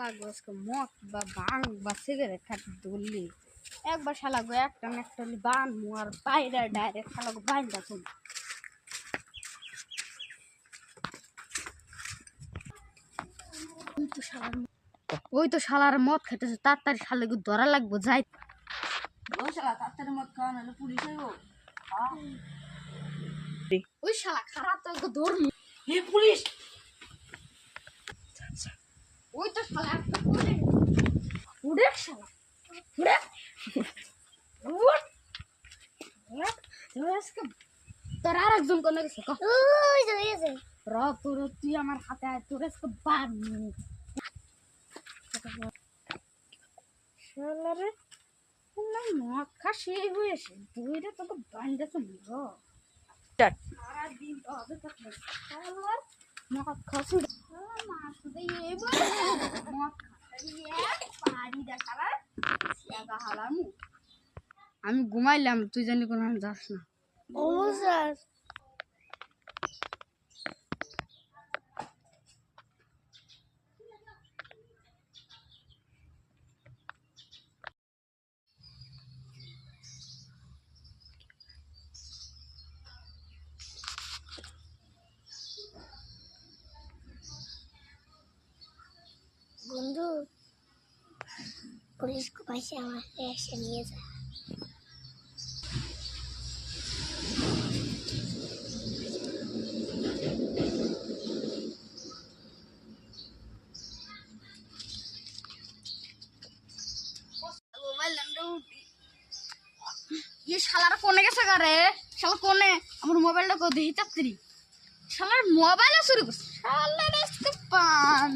শালা গোসকে মদ বা বাং বা সিগারেট খাতে ধরলি একবার শালা গো একটা বান আর বাইরে ডাইরেক্ট শালা গো বাইন যাচ্ছেন। ওই তো শালার মদ খেতেছে, তাড়াতাড়ি শালা গো ধরা লাগবো যাই। ও শালা তাড়াতাড়ি মদ খাওয়া নাহলে পুলিশ আইব। ওই শালা খারাপ তো ধরলি হে পুলিশ! ওই তো শালা একটা উড়ে শালা উড়ে তোর আর একজন কোন গেছে র তোর তুই আমার হাতে আয় তোর আজকে বাদ শালারে মদ খা সেই হয়েছে দুইটা তোকে বান্ধেছে সারাদিন তো হবে শালার মদ খাসি মাস মদ আমি ঘুমাইলাম, তুই জানি কোনো যাস না। বন্ধু পুলিশ পাশে আমার এসে নিয়ে যায়। ये শালার কোনে গেছে গারে শালা কোনে আমার মোবাইলটা কো দেই তাড়াতাড়ি শালার মোবাইলে চুরি করছে শালার আজকে পান